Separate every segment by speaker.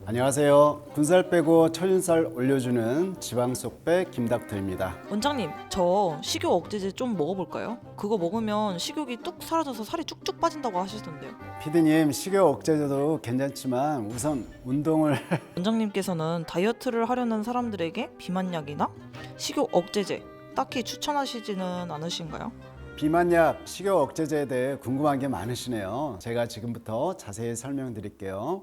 Speaker 1: 안녕하세요. 군살 빼고 처진살 올려주는 지방속배 김닥터입니다.
Speaker 2: 원장님, 저 식욕 억제제 좀 먹어볼까요? 그거 먹으면 식욕이 뚝 사라져서 살이 쭉쭉 빠진다고 하시던데요.
Speaker 1: 피디님, 식욕 억제제도 괜찮지만 우선 운동을
Speaker 2: 원장님께서는 다이어트를 하려는 사람들에게 비만약이나 식욕 억제제 딱히 추천하시지는 않으신가요?
Speaker 1: 비만약, 식욕 억제제에 대해 궁금한 게 많으시네요. 제가 지금부터 자세히 설명드릴게요.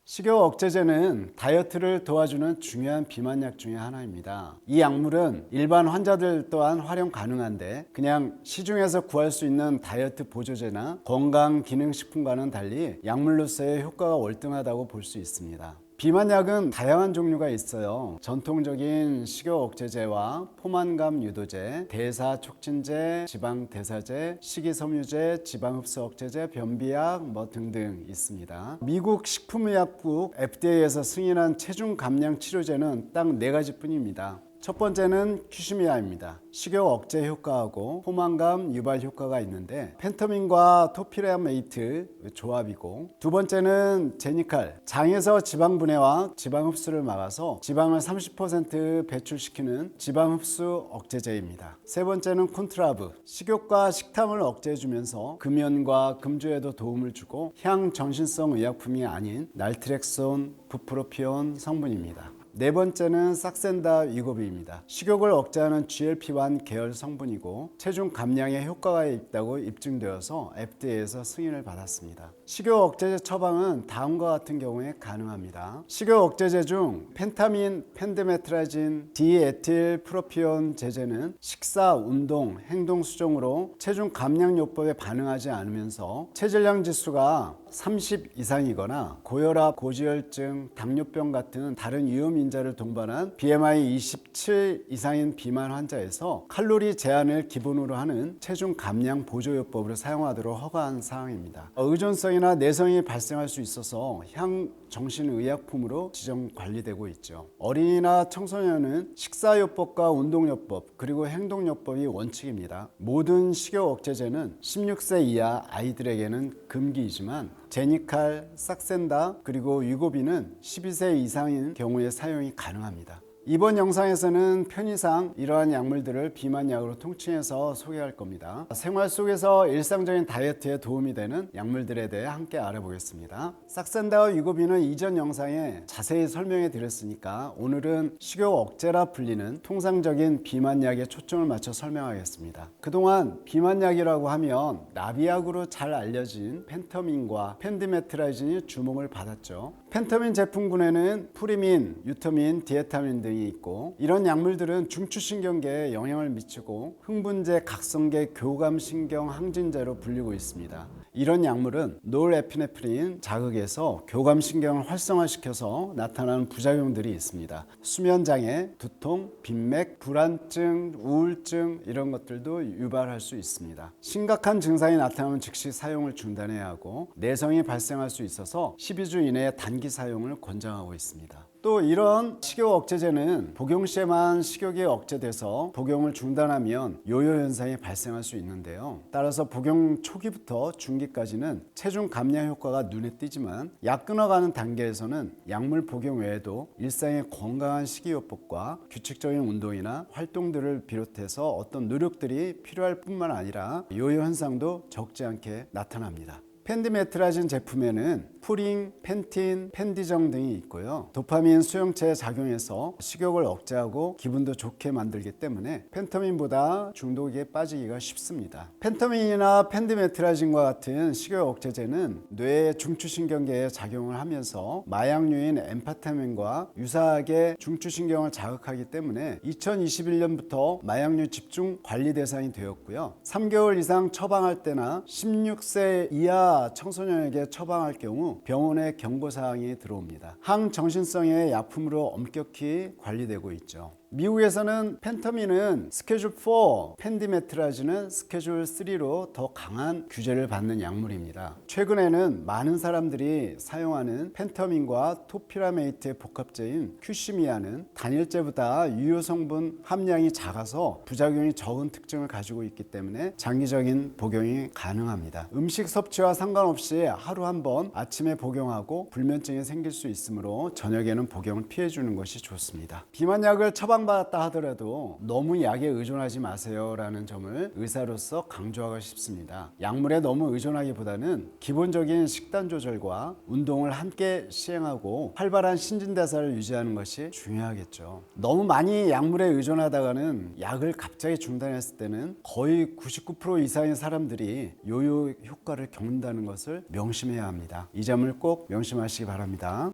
Speaker 1: 식욕 억제제는 다이어트를 도와주는 중요한 비만약 중에 하나입니다. 이 약물은 일반 환자들 또한 활용 가능한데 그냥 시중에서 구할 수 있는 다이어트 보조제나 건강기능식품과는 달리 약물로서의 효과가 월등하다고 볼 수 있습니다. 비만약은 다양한 종류가 있어요. 전통적인 식욕 억제제와 포만감 유도제, 대사 촉진제, 지방 대사제, 식이섬유제, 지방 흡수 억제제, 변비약 등등 있습니다. 미국 식품의약국 FDA에서 승인한 체중 감량 치료제는 딱 4가지뿐입니다. 첫 번째는 큐시미아입니다. 식욕 억제 효과하고 포만감 유발 효과가 있는데 펜터민과 토피라메이트 조합이고, 두 번째는 제니칼, 장에서 지방 분해와 지방 흡수를 막아서 지방을 30% 배출시키는 지방 흡수 억제제입니다. 세 번째는 콘트라브, 식욕과 식탐을 억제해주면서 금연과 금주에도 도움을 주고 향정신성 의약품이 아닌 날트렉손, 부프로피온 성분입니다. 네 번째는 삭센다 위고비입니다. 식욕을 억제하는 GLP-1 계열 성분이고 체중 감량에 효과가 있다고 입증되어서 FDA에서 승인을 받았습니다. 식욕 억제제 처방은 다음과 같은 경우에 가능합니다. 식욕 억제제 중 펜타민, 펜드메트라진, 디에틸 프로피온 제제는 식사, 운동, 행동 수정으로 체중 감량요법에 반응하지 않으면서 체질량 지수가 30 이상이거나 고혈압, 고지혈증, 당뇨병 같은 다른 위험인자를 동반한 BMI 27 이상인 비만 환자에서 칼로리 제한을 기본으로 하는 체중 감량 보조요법으로 사용하도록 허가한 사항입니다. 의존성이나 내성이 발생할 수 있어서 향정신의약품으로 지정 관리되고 있죠. 어린이나 청소년은 식사요법과 운동요법 그리고 행동요법이 원칙입니다. 모든 식욕 억제제는 16세 이하 아이들에게는 금기이지만 제니칼, 삭센다 그리고 위고비는 12세 이상인 경우에 사용이 가능합니다. 이번 영상에서는 편의상 이러한 약물들을 비만약으로 통칭해서 소개할 겁니다. 생활 속에서 일상적인 다이어트에 도움이 되는 약물들에 대해 함께 알아보겠습니다. 삭센다와 위고비는 이전 영상에 자세히 설명해 드렸으니까 오늘은 식욕 억제라 불리는 통상적인 비만약에 초점을 맞춰 설명하겠습니다. 그동안 비만약이라고 하면 나비약으로 잘 알려진 펜터민과 펜디메트라진이 주목을 받았죠. 펜터민 제품군에는 프리민, 유터민, 디에타민 등이 있고, 이런 약물들은 중추신경계에 영향을 미치고 흥분제, 각성계, 교감신경 항진제로 불리고 있습니다. 이런 약물은 노르에피네프린 자극에서 교감신경을 활성화시켜서 나타나는 부작용들이 있습니다. 수면장애, 두통, 빈맥, 불안증, 우울증 이런 것들도 유발할 수 있습니다. 심각한 증상이 나타나면 즉시 사용을 중단해야 하고 내성이 발생할 수 있어서 12주 이내에 단기 사용을 권장하고 있습니다. 또 이런 식욕 억제제는 복용 시에만 식욕이 억제돼서 복용을 중단하면 요요 현상이 발생할 수 있는데요. 따라서 복용 초기부터 중기까지는 체중 감량 효과가 눈에 띄지만 약 끊어가는 단계에서는 약물 복용 외에도 일상의 건강한 식이요법과 규칙적인 운동이나 활동들을 비롯해서 어떤 노력들이 필요할 뿐만 아니라 요요 현상도 적지 않게 나타납니다. 펜디메트라진 제품에는 푸린, 펜틴, 펜디정 등이 있고요. 도파민 수용체에 작용해서 식욕을 억제하고 기분도 좋게 만들기 때문에 펜터민보다 중독에 빠지기가 쉽습니다. 펜터민이나 펜디메트라진과 같은 식욕 억제제는 뇌의 중추신경계에 작용을 하면서 마약류인 엠파타민과 유사하게 중추신경을 자극하기 때문에 2021년부터 마약류 집중 관리 대상이 되었고요. 3개월 이상 처방할 때나 16세 이하 청소년에게 처방할 경우 병원에 경고사항이 들어옵니다. 항정신성의 약품으로 엄격히 관리되고 있죠. 미국에서는 펜터민은 스케줄 4, 펜디메트라즈는 스케줄 3로 더 강한 규제를 받는 약물입니다. 최근에는 많은 사람들이 사용하는 펜터민과 토피라메이트의 복합제인 큐시미아는 단일제보다 유효 성분 함량이 작아서 부작용이 적은 특징을 가지고 있기 때문에 장기적인 복용이 가능합니다. 음식 섭취와 상관없이 하루 한 번 아침에 복용하고 불면증이 생길 수 있으므로 저녁에는 복용을 피해주는 것이 좋습니다. 비만약을 처방받았다 하더라도 너무 약에 의존하지 마세요 라는 점을 의사로서 강조하고 싶습니다. 약물에 너무 의존하기보다는 기본적인 식단 조절과 운동을 함께 시행하고 활발한 신진대사를 유지하는 것이 중요하겠죠. 너무 많이 약물에 의존하다가는 약을 갑자기 중단했을 때는 거의 99% 이상의 사람들이 요요 효과를 겪는다는 것을 명심해야 합니다. 이 점을 꼭 명심하시기 바랍니다.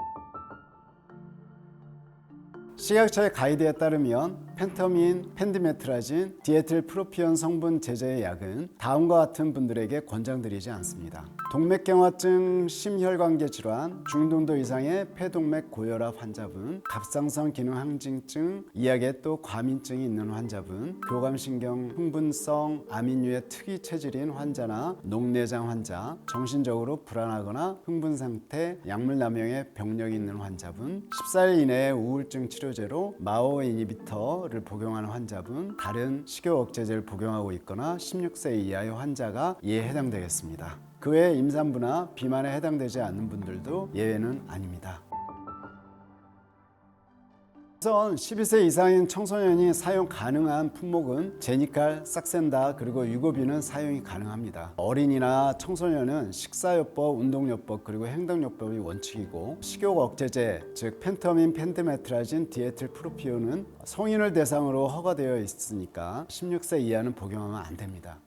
Speaker 1: 식약처의 가이드에 따르면 펜터민, 펜디메트라진, 디에틸프로피온 성분 제제의 약은 다음과 같은 분들에게 권장드리지 않습니다. 동맥경화증, 심혈관계 질환, 중등도 이상의 폐동맥 고혈압 환자분, 갑상선 기능 항진증, 이 약에 또 과민증이 있는 환자분, 교감신경 흥분성 아민류의 특이 체질인 환자나 녹내장 환자, 정신적으로 불안하거나 흥분 상태, 약물 남용의 병력이 있는 환자분, 14일 이내에 우울증 치료제로 마오 이니비터를 복용하는 환자분, 다른 식욕 억제제를 복용하고 있거나 16세 이하의 환자가 이에 해당되겠습니다. 그 외 임산부나 비만에 해당되지 않는 분들도 예외는 아닙니다. 우선 12세 이상인 청소년이 사용 가능한 품목은 제니칼, 싹센다 그리고 유고비는 사용이 가능합니다. 어린이나 청소년은 식사요법, 운동요법 그리고 행동요법이 원칙이고 식욕 억제제 즉 펜터민, 펜디메트라진, 디에틸프로피온은 성인을 대상으로 허가되어 있으니까 16세 이하는 복용하면 안 됩니다.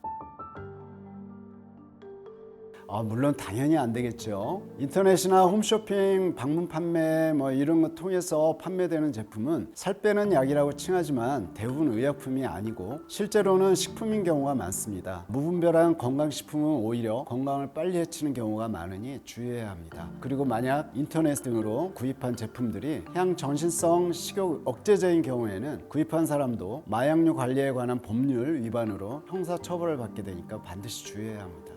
Speaker 1: 물론 당연히 안 되겠죠. 인터넷이나 홈쇼핑, 방문 판매 이런 거 통해서 판매되는 제품은 살 빼는 약이라고 칭하지만 대부분 의약품이 아니고 실제로는 식품인 경우가 많습니다. 무분별한 건강식품은 오히려 건강을 빨리 해치는 경우가 많으니 주의해야 합니다. 그리고 만약 인터넷 등으로 구입한 제품들이 향정신성 식욕 억제제인 경우에는 구입한 사람도 마약류 관리에 관한 법률 위반으로 형사처벌을 받게 되니까 반드시 주의해야 합니다.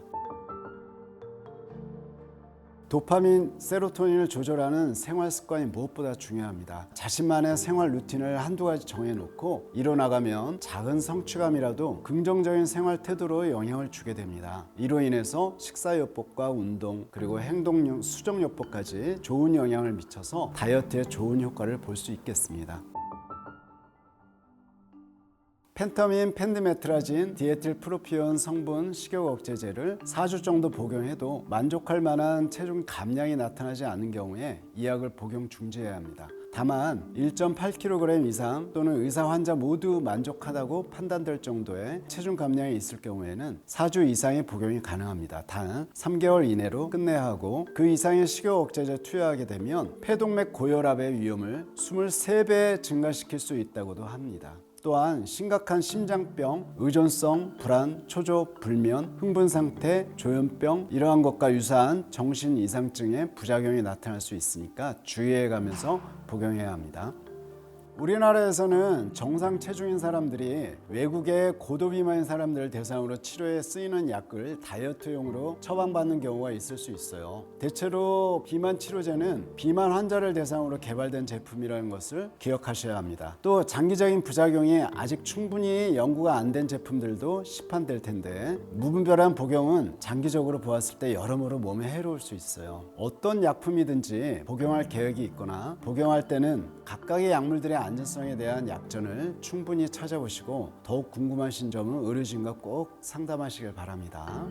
Speaker 1: 도파민, 세로토닌을 조절하는 생활 습관이 무엇보다 중요합니다. 자신만의 생활 루틴을 한두 가지 정해놓고 이뤄나가면 작은 성취감이라도 긍정적인 생활 태도로 영향을 주게 됩니다. 이로 인해서 식사요법과 운동 그리고 행동 수정요법까지 좋은 영향을 미쳐서 다이어트에 좋은 효과를 볼 수 있겠습니다. 펜터민, 펜디메트라진, 디에틸프로피온 성분 식욕 억제제를 4주 정도 복용해도 만족할 만한 체중 감량이 나타나지 않는 경우에 이 약을 복용 중지해야 합니다. 다만 1.8kg 이상 또는 의사 환자 모두 만족하다고 판단될 정도의 체중 감량이 있을 경우에는 4주 이상의 복용이 가능합니다. 단 3개월 이내로 끝내야 하고 그 이상의 식욕 억제제 투여하게 되면 폐동맥 고혈압의 위험을 23배 증가시킬 수 있다고도 합니다. 또한 심각한 심장병, 의존성, 불안, 초조, 불면, 흥분상태, 조현병 이러한 것과 유사한 정신 이상증의 부작용이 나타날 수 있으니까 주의해가면서 복용해야 합니다. 우리나라에서는 정상 체중인 사람들이 외국의 고도비만인 사람들을 대상으로 치료에 쓰이는 약을 다이어트용으로 처방받는 경우가 있을 수 있어요. 대체로 비만 치료제는 비만 환자를 대상으로 개발된 제품이라는 것을 기억하셔야 합니다. 또 장기적인 부작용이 아직 충분히 연구가 안 된 제품들도 시판될 텐데 무분별한 복용은 장기적으로 보았을 때 여러모로 몸에 해로울 수 있어요. 어떤 약품이든지 복용할 계획이 있거나 복용할 때는 각각의 약물들의 안전성에 대한 약전을 충분히 찾아보시고 더욱 궁금하신 점은 의료진과 꼭 상담하시길 바랍니다.